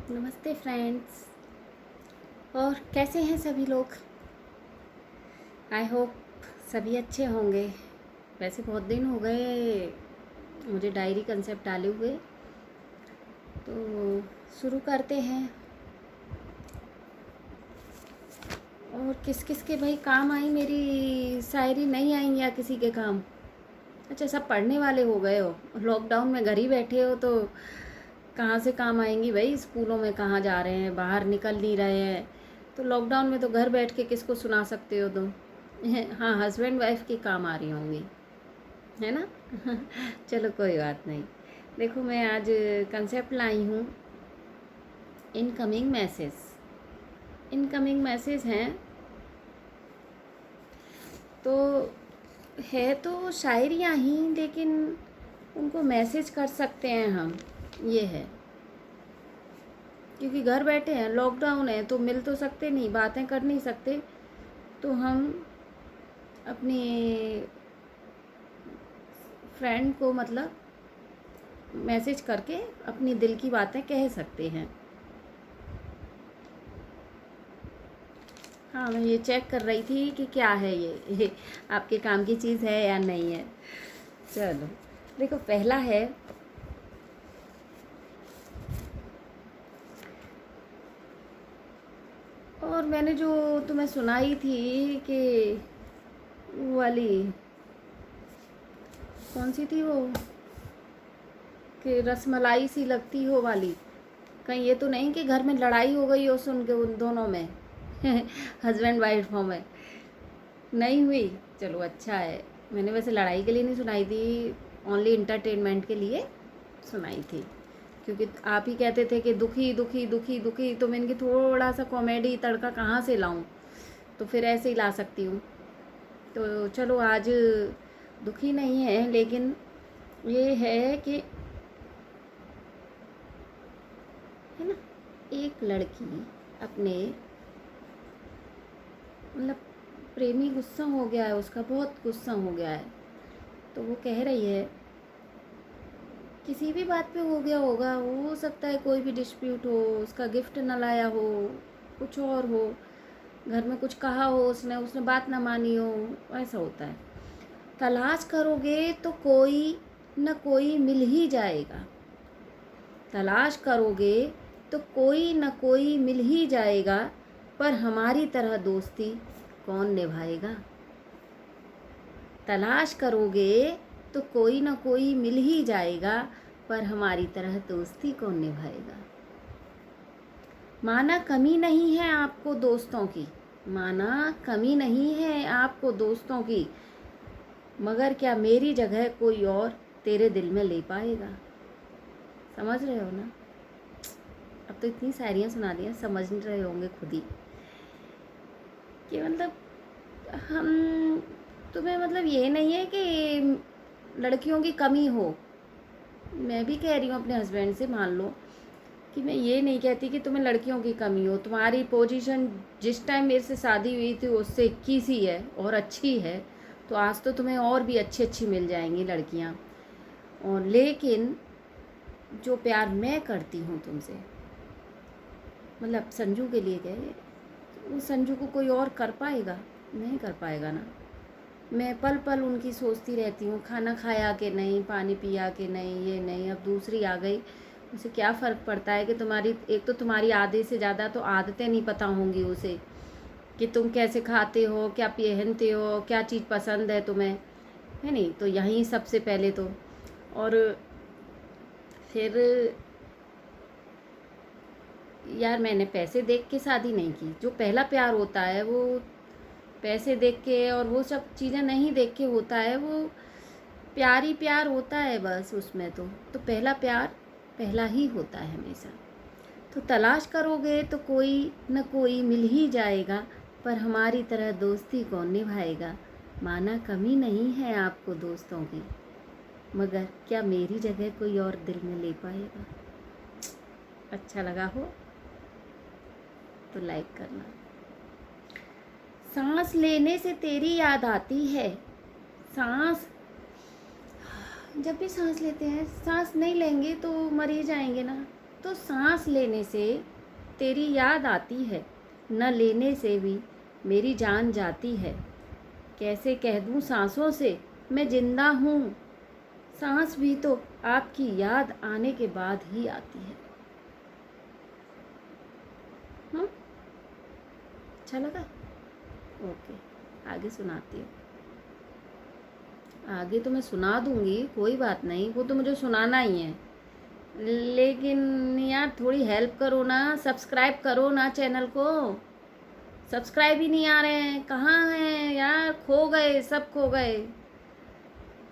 नमस्ते फ्रेंड्स। और कैसे हैं सभी लोग? आई होप सभी अच्छे होंगे। वैसे बहुत दिन हो गए मुझे डायरी कंसेप्ट डाले हुए, तो शुरू करते हैं। और किस किस के भाई काम आई मेरी शायरी? नहीं आई या किसी के काम? अच्छा, सब पढ़ने वाले हो गए हो, लॉकडाउन में घर ही बैठे हो, तो कहाँ से काम आएंगी भाई? स्कूलों में कहाँ जा रहे हैं, बाहर निकल नहीं रहे हैं, तो लॉकडाउन में तो घर बैठ के किसको सुना सकते हो तुम? हाँ, हस्बैंड वाइफ की काम आ रही होंगी, है ना? चलो कोई बात नहीं। देखो, मैं आज कंसेप्ट लाई हूँ, इनकमिंग मैसेज। इनकमिंग मैसेज हैं तो है तो शायरियाँ ही, लेकिन उनको मैसेज कर सकते हैं हम, ये है। क्योंकि घर बैठे हैं, लॉकडाउन है, तो मिल तो सकते नहीं, बातें कर नहीं सकते, तो हम अपनी फ्रेंड को मतलब मैसेज करके अपनी दिल की बातें कह सकते हैं। हाँ, मैं ये चेक कर रही थी कि क्या है ये आपके काम की चीज़ है या नहीं है। चलो देखो, पहला है, और मैंने जो तुम्हें सुनाई थी कि वो वाली, कौन सी थी वो, कि रसमलाई सी लगती हो वाली, कहीं ये तो नहीं कि घर में लड़ाई हो गई हो सुन के उन दोनों में? हस्बैंड वाइफ में नहीं हुई? चलो अच्छा है। मैंने वैसे लड़ाई के लिए नहीं सुनाई थी, ओनली इंटरटेनमेंट के लिए सुनाई थी, क्योंकि आप ही कहते थे कि दुखी दुखी दुखी दुखी, तो मैं इनकी थोड़ा सा कॉमेडी तड़का कहाँ से लाऊं, तो फिर ऐसे ही ला सकती हूँ। तो चलो आज दुखी नहीं है, लेकिन ये है कि, है ना, एक लड़की अपने मतलब प्रेमी गुस्सा हो गया है, उसका बहुत गुस्सा हो गया है, तो वो कह रही है, किसी भी बात पे हो गया होगा, हो सकता है कोई भी डिस्प्यूट हो, उसका गिफ्ट ना लाया हो, कुछ और हो, घर में कुछ कहा हो उसने उसने बात ना मानी हो, ऐसा होता है। तलाश करोगे तो कोई न कोई मिल ही जाएगा, तलाश करोगे तो कोई न कोई मिल ही जाएगा, पर हमारी तरह दोस्ती कौन निभाएगा? तलाश करोगे तो कोई ना कोई मिल ही जाएगा, पर हमारी तरह दोस्ती कौन निभाएगा? माना कमी नहीं है आपको दोस्तों की, माना कमी नहीं है आपको दोस्तों की, मगर क्या मेरी जगह कोई और तेरे दिल में ले पाएगा? समझ रहे हो ना? अब तो इतनी शायरियाँ सुना दी हैं, समझ नहीं रहे होंगे खुद ही कि मतलब हम, तुम्हें मतलब ये नहीं है कि लड़कियों की कमी हो। मैं भी कह रही हूँ अपने हस्बैंड से, मान लो कि मैं ये नहीं कहती कि तुम्हें लड़कियों की कमी हो, तुम्हारी पोजीशन जिस टाइम मेरे से शादी हुई थी उससे 21 ही है और अच्छी है, तो आज तो तुम्हें और भी अच्छी अच्छी मिल जाएंगी लड़कियाँ। और लेकिन जो प्यार मैं करती हूँ तुमसे, मतलब संजू के लिए कहे, उस संजू को कोई और कर पाएगा? नहीं कर पाएगा ना। मैं पल पल उनकी सोचती रहती हूँ, खाना खाया कि नहीं, पानी पिया कि नहीं, ये नहीं, अब दूसरी आ गई, उसे क्या फ़र्क पड़ता है कि तुम्हारी, एक तो तुम्हारी आधे से ज़्यादा तो आदतें नहीं पता होंगी उसे, कि तुम कैसे खाते हो, क्या पहनते हो, क्या चीज़ पसंद है तुम्हें, है नहीं? तो यहीं सबसे पहले तो, और फिर यार, मैंने पैसे देख के शादी नहीं की। जो पहला प्यार होता है वो पैसे देख के और वो सब चीज़ें नहीं देख के होता है, वो प्यार ही प्यार होता है बस उसमें। तो पहला प्यार पहला ही होता है हमेशा। तो तलाश करोगे तो कोई न कोई मिल ही जाएगा, पर हमारी तरह दोस्ती कौन निभाएगा? माना कमी नहीं है आपको दोस्तों की, मगर क्या मेरी जगह कोई और दिल में ले पाएगा? अच्छा लगा हो तो लाइक करना। सांस लेने से तेरी याद आती है, सांस, जब भी सांस लेते हैं, सांस नहीं लेंगे तो मर ही जाएंगे ना, तो सांस लेने से तेरी याद आती है, न लेने से भी मेरी जान जाती है। कैसे कह दूँ सांसों से मैं जिंदा हूँ, सांस भी तो आपकी याद आने के बाद ही आती है। अच्छा लगा? ओके, आगे सुनाती हूँ। आगे तो मैं सुना दूँगी, कोई बात नहीं, वो तो मुझे सुनाना ही है, लेकिन यार थोड़ी हेल्प करो ना, सब्सक्राइब करो ना चैनल को। सब्सक्राइब ही नहीं आ रहे हैं, कहाँ हैं यार, खो गए, सब खो गए।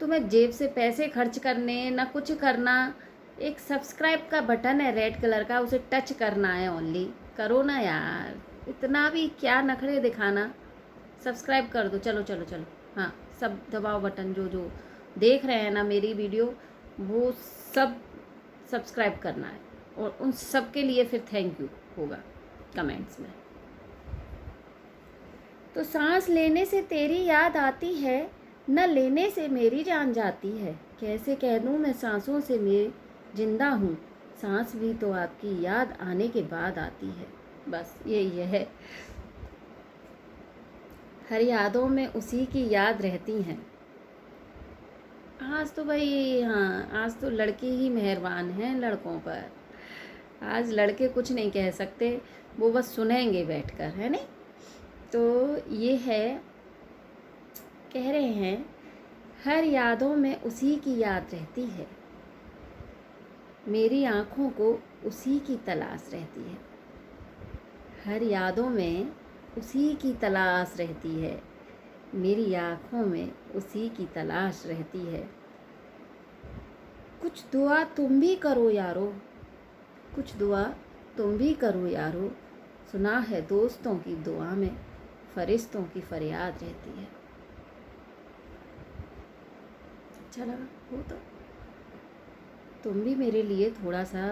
तुम्हें जेब से पैसे खर्च करने ना कुछ करना, एक सब्सक्राइब का बटन है रेड कलर का, उसे टच करना है ओनली, करो ना यार, इतना भी क्या नखरे दिखाना। सब्सक्राइब कर दो, चलो चलो चलो, हाँ सब दबाओ बटन, जो जो देख रहे हैं ना मेरी वीडियो वो सब सब्सक्राइब करना है, और उन सब के लिए फिर थैंक यू होगा कमेंट्स में। तो सांस लेने से तेरी याद आती है, न लेने से मेरी जान जाती है। कैसे कह दूँ मैं सांसों से मैं जिंदा हूँ, सांस भी तो आपकी याद आने के बाद आती है। बस यही है। हर यादों में उसी की याद रहती हैं। आज तो भाई हाँ, आज तो लड़की ही मेहरबान हैं लड़कों पर। आज लड़के कुछ नहीं कह सकते, वो बस सुनेंगे बैठकर, है नहीं। तो ये है, कह रहे हैं हर यादों में उसी की याद रहती है, मेरी आँखों को उसी की तलाश रहती है। हर यादों में उसी की तलाश रहती है, मेरी आँखों में उसी की तलाश रहती है। कुछ दुआ तुम भी करो यारो, कुछ दुआ तुम भी करो यारो, सुना है दोस्तों की दुआ में फरिश्तों की फरियाद रहती है। अच्छा लगा वो तो। तुम भी मेरे लिए थोड़ा सा,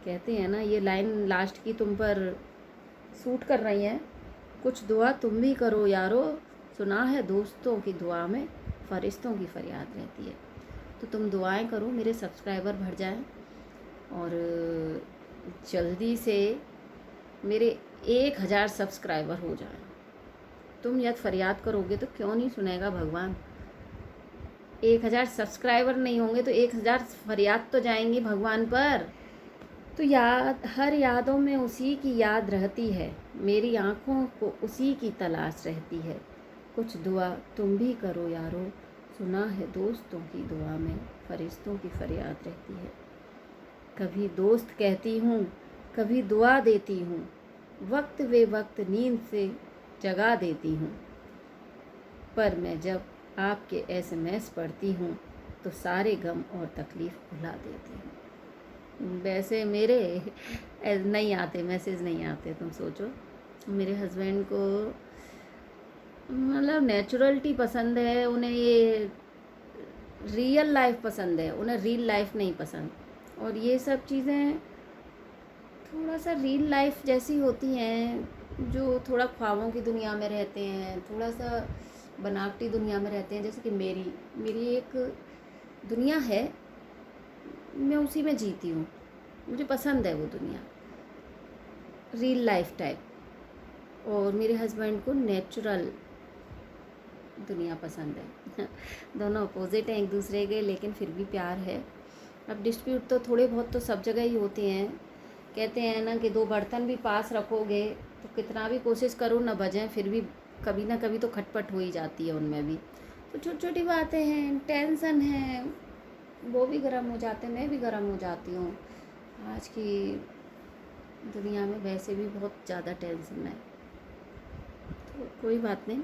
कहते हैं ना ये लाइन लास्ट की तुम पर सूट कर रही हैं। कुछ दुआ तुम भी करो यारो, सुना है दोस्तों की दुआ में फरिश्तों की फरियाद रहती है। तो तुम दुआएं करो मेरे सब्सक्राइबर बढ़ जाएं, और जल्दी से मेरे 1000 सब्सक्राइबर हो जाएं। तुम यदि फरियाद करोगे तो क्यों नहीं सुनेगा भगवान। 1000 सब्सक्राइबर नहीं होंगे तो 1000 फरियाद तो जाएंगी भगवान पर। तो हर यादों में उसी की याद रहती है, मेरी आँखों को उसी की तलाश रहती है। कुछ दुआ तुम भी करो यारो, सुना है दोस्तों की दुआ में फरिश्तों की फरियाद रहती है। कभी दोस्त कहती हूँ, कभी दुआ देती हूँ, वक्त वे वक्त नींद से जगा देती हूँ, पर मैं जब आपके SMS पढ़ती हूँ तो सारे गम और तकलीफ़ भुला देती हूँ। वैसे मेरे नहीं आते मैसेज, नहीं आते, तुम सोचो। मेरे हस्बैंड को मतलब नेचुरलिटी पसंद है, उन्हें ये रियल लाइफ पसंद है, उन्हें रील लाइफ नहीं पसंद। और ये सब चीज़ें थोड़ा सा रील लाइफ जैसी होती हैं, जो थोड़ा ख्वाबों की दुनिया में रहते हैं, थोड़ा सा बनावटी दुनिया में रहते हैं। जैसे कि मेरी एक दुनिया है, मैं उसी में जीती हूँ, मुझे पसंद है वो दुनिया, रील लाइफ टाइप। और मेरे हस्बैंड को नेचुरल दुनिया पसंद है। दोनों अपोजिट हैं एक दूसरे के, लेकिन फिर भी प्यार है। अब डिस्प्यूट तो थोड़े बहुत तो सब जगह ही होते हैं। कहते हैं ना कि 2 बर्तन भी पास रखोगे तो कितना भी कोशिश करो ना बजें, फिर भी कभी ना कभी तो खटपट हो ही जाती है उनमें भी। तो छोटी छोटी बातें हैं, टेंशन है, वो भी गर्म हो जाते हैं, मैं भी गर्म हो जाती हूँ। आज की दुनिया में वैसे भी बहुत ज़्यादा टेंशन है, तो कोई बात नहीं,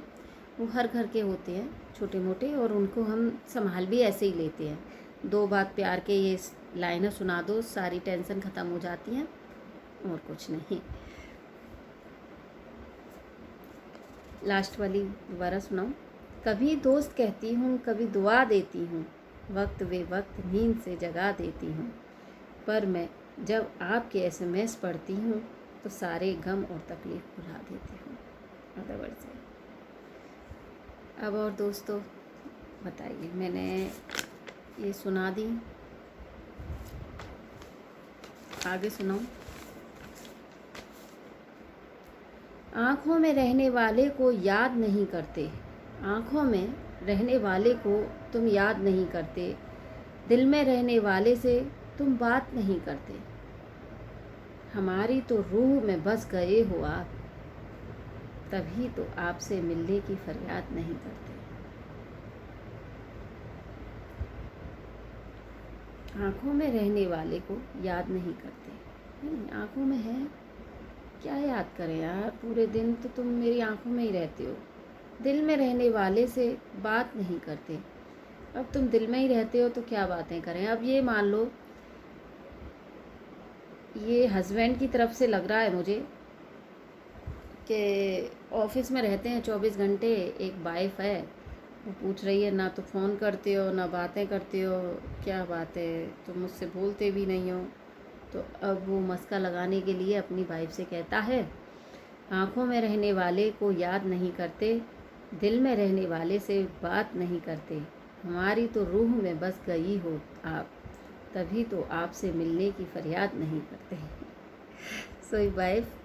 वो हर घर के होते हैं छोटे मोटे, और उनको हम संभाल भी ऐसे ही लेते हैं। 2 बात प्यार के ये लाइनें सुना दो, सारी टेंशन ख़त्म हो जाती हैं, और कुछ नहीं। लास्ट वाली दोबारा सुनाऊं। कभी दोस्त कहती हूँ, कभी दुआ देती हूँ, वक्त वे वक्त नींद से जगा देती हूँ, पर मैं जब आपके SMS पढ़ती हूँ तो सारे गम और तकलीफ़ भुला देती हूँ। अदरवाइज से अब और दोस्तों बताइए, मैंने ये सुना दी, आगे सुनाऊं। आँखों में रहने वाले को याद नहीं करते, आँखों में रहने वाले को तुम याद नहीं करते, दिल में रहने वाले से तुम बात नहीं करते। हमारी तो रूह में बस गए हो आप, तभी तो आपसे मिलने की फरियाद नहीं करते। आँखों में रहने वाले को याद नहीं करते, नहीं आँखों में है, क्या याद करें यार, पूरे दिन तो तुम मेरी आँखों में ही रहते हो। दिल में रहने वाले से बात नहीं करते, अब तुम दिल में ही रहते हो तो क्या बातें करें। अब ये मान लो, ये हस्बैंड की तरफ से लग रहा है मुझे कि ऑफिस में रहते हैं 24 घंटे, एक वाइफ है, वो पूछ रही है ना तो फ़ोन करते हो ना बातें करते हो, क्या बात है, तुम मुझसे बोलते भी नहीं हो। तो अब वो मस्का लगाने के लिए अपनी वाइफ से कहता है, आँखों में रहने वाले को याद नहीं करते, दिल में रहने वाले से बात नहीं करते। हमारी तो रूह में बस गई हो आप, तभी तो आपसे मिलने की फरियाद नहीं करते। सो वाइफ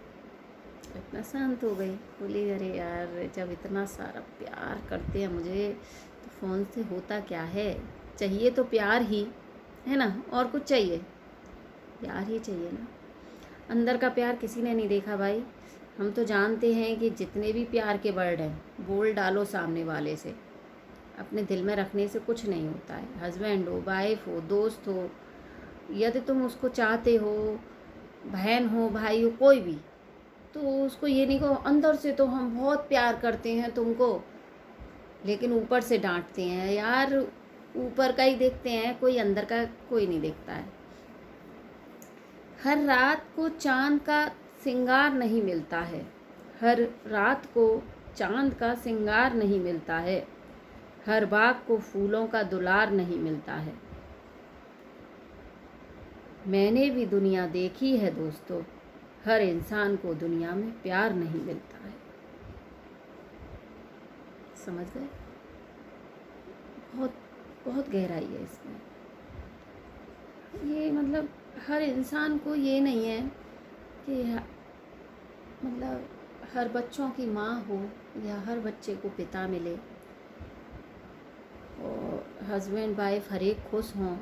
इतना शांत हो गई, बोली अरे यार जब इतना सारा प्यार करते हैं मुझे तो फ़ोन से होता क्या है, चाहिए तो प्यार ही है ना, और कुछ चाहिए, प्यार ही चाहिए ना। अंदर का प्यार किसी ने नहीं देखा भाई। हम तो जानते हैं कि जितने भी प्यार के वर्ड हैं बोल डालो सामने वाले से, अपने दिल में रखने से कुछ नहीं होता है। हस्बैंड हो, वाइफ हो, दोस्त हो, यदि तुम उसको चाहते हो, बहन हो, भाई हो, कोई भी, तो उसको ये नहीं कहो अंदर से तो हम बहुत प्यार करते हैं तुमको, लेकिन ऊपर से डांटते हैं। यार ऊपर का ही देखते हैं, कोई अंदर का कोई नहीं देखता है। हर रात को चांद का सिंगार नहीं मिलता है, हर रात को चांद का सिंगार नहीं मिलता है, हर बाग को फूलों का दुलार नहीं मिलता है। मैंने भी दुनिया देखी है दोस्तों, हर इंसान को दुनिया में प्यार नहीं मिलता है। समझ गए? बहुत बहुत गहराई है इसमें। ये मतलब हर इंसान को ये नहीं है कि मतलब हर बच्चों की माँ हो या हर बच्चे को पिता मिले, और हस्बैंड वाइफ हर एक खुश हों,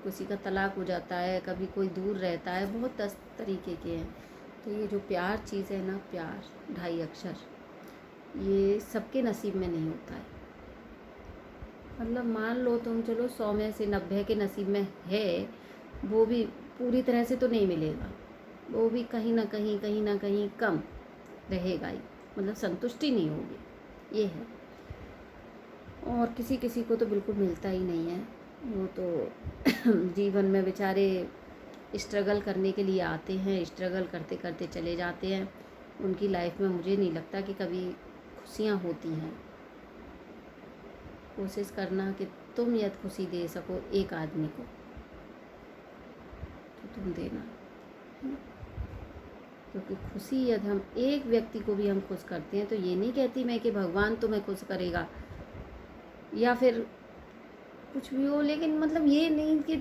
किसी का तलाक हो जाता है, कभी कोई दूर रहता है, बहुत 10 तरीके के हैं। तो ये जो प्यार चीज़ है ना, प्यार 2.5 अक्षर, ये सबके नसीब में नहीं होता है। मतलब मान लो तुम चलो 100 में से 90 के नसीब में है, वो भी पूरी तरह से तो नहीं मिलेगा, वो भी कहीं ना कहीं कम रहेगा ही, मतलब संतुष्टि नहीं होगी, ये है। और किसी किसी को तो बिल्कुल मिलता ही नहीं है, वो तो जीवन में बेचारे स्ट्रगल करने के लिए आते हैं, स्ट्रगल करते करते चले जाते हैं। उनकी लाइफ में मुझे नहीं लगता कि कभी खुशियाँ होती हैं। कोशिश करना कि तुम यदि खुशी दे सको एक आदमी को तो तुम देना, क्योंकि खुशी यदि हम एक व्यक्ति को भी हम खुश करते हैं, तो ये नहीं कहती मैं कि भगवान तुम्हें खुश करेगा या फिर कुछ भी हो, लेकिन मतलब ये नहीं कि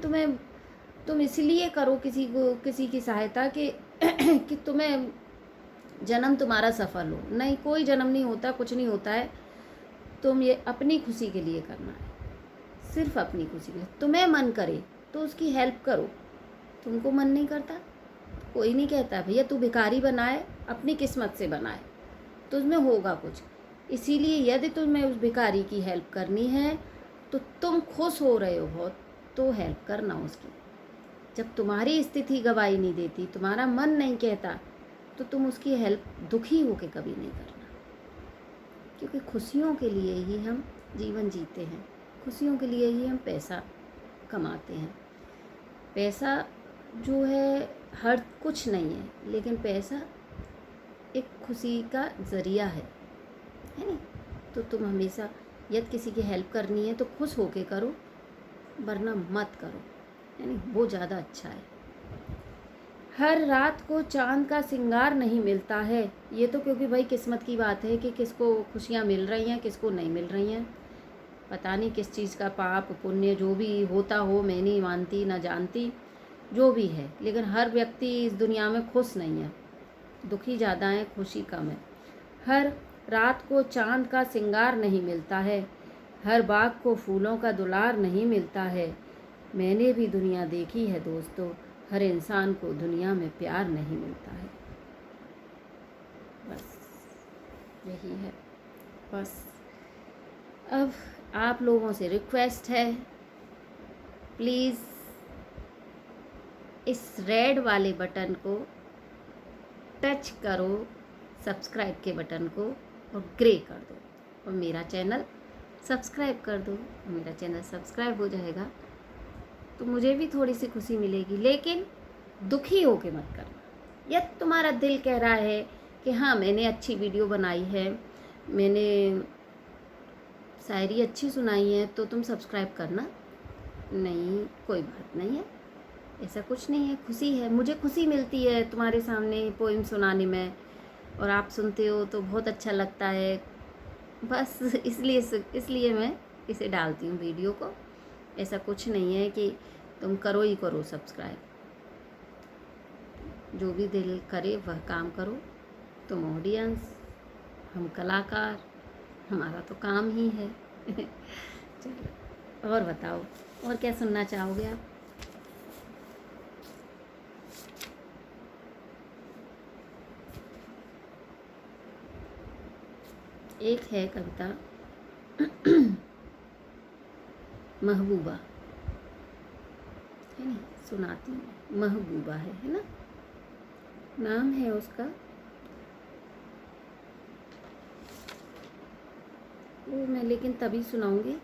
तुम इसलिए करो किसी को, किसी की सहायता कि तुम्हें जन्म तुम्हारा सफल हो। नहीं, कोई जन्म नहीं होता, कुछ नहीं होता है। तुम ये अपनी खुशी के लिए करना है, सिर्फ अपनी खुशी के लिए। तुम्हें मन करे तो उसकी हेल्प करो, तुमको मन नहीं करता, कोई नहीं कहता भैया तू भिखारी बनाए, अपनी किस्मत से बनाए तो उसमें होगा कुछ। इसीलिए यदि तुम्हें उस भिखारी की हेल्प करनी है तो तुम खुश हो रहे हो बहुत, तो हेल्प करना उसकी। जब तुम्हारी स्थिति गवाही नहीं देती, तुम्हारा मन नहीं कहता, तो तुम उसकी हेल्प दुखी होकर कभी नहीं करना, क्योंकि खुशियों के लिए ही हम जीवन जीते हैं, खुशियों के लिए ही हम पैसा कमाते हैं। पैसा जो है हर कुछ नहीं है, लेकिन पैसा एक खुशी का ज़रिया है नहीं? तो तुम हमेशा यदि किसी की हेल्प करनी है तो खुश होके करो, वरना मत करो, है नहीं? वो ज़्यादा अच्छा है। हर रात को चांद का सिंगार नहीं मिलता है, ये तो क्योंकि भाई किस्मत की बात है कि किसको खुशियाँ मिल रही हैं, किसको नहीं मिल रही हैं। पता नहीं किस चीज़ का पाप पुण्य जो भी होता हो, मैं नहीं मानती ना जानती, जो भी है, लेकिन हर व्यक्ति इस दुनिया में खुश नहीं है, दुखी ज़्यादा है, खुशी कम है। हर रात को चांद का सिंगार नहीं मिलता है, हर बाग को फूलों का दुलार नहीं मिलता है। मैंने भी दुनिया देखी है दोस्तों, हर इंसान को दुनिया में प्यार नहीं मिलता है। बस यही है। बस अब आप लोगों से रिक्वेस्ट है, प्लीज़ इस रेड वाले बटन को टच करो, सब्सक्राइब के बटन को, और ग्रे कर दो, और मेरा चैनल सब्सक्राइब कर दो। मेरा चैनल सब्सक्राइब हो जाएगा तो मुझे भी थोड़ी सी खुशी मिलेगी, लेकिन दुखी होके मत करना। यदि तुम्हारा दिल कह रहा है कि हाँ मैंने अच्छी वीडियो बनाई है, मैंने शायरी अच्छी सुनाई है, तो तुम सब्सक्राइब करना। नहीं, कोई बात नहीं है, ऐसा कुछ नहीं है। खुशी है, मुझे खुशी मिलती है तुम्हारे सामने पोइम सुनाने में, और आप सुनते हो तो बहुत अच्छा लगता है। बस इसलिए मैं इसे डालती हूँ वीडियो को। ऐसा कुछ नहीं है कि तुम करो ही करो सब्सक्राइब, जो भी दिल करे वह काम करो। तुम ऑडियंस, हम कलाकार, हमारा तो काम ही है। चलो और बताओ, और क्या सुनना चाहोगे आप? एक है कविता महबूबा, है नहीं, सुनाती हूँ। महबूबा है ना नाम है उसका। वो मैं लेकिन तभी सुनाऊंगी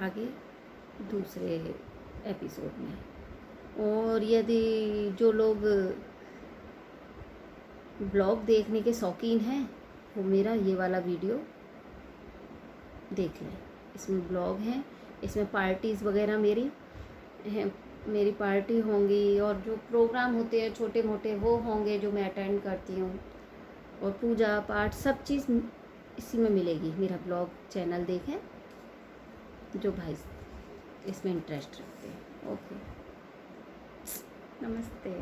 आगे दूसरे एपिसोड में। और यदि जो लोग ब्लॉग देखने के शौकीन हैं वो मेरा ये वाला वीडियो देख लें। इसमें ब्लॉग हैं, इसमें पार्टीज़ वगैरह मेरी हैं, मेरी पार्टी होंगी, और जो प्रोग्राम होते हैं छोटे मोटे वो होंगे जो मैं अटेंड करती हूँ, और पूजा पाठ सब चीज़ इसी में मिलेगी। मेरा ब्लॉग चैनल देखें जो भाई इसमें इंटरेस्ट रखते हैं। ओके, नमस्ते।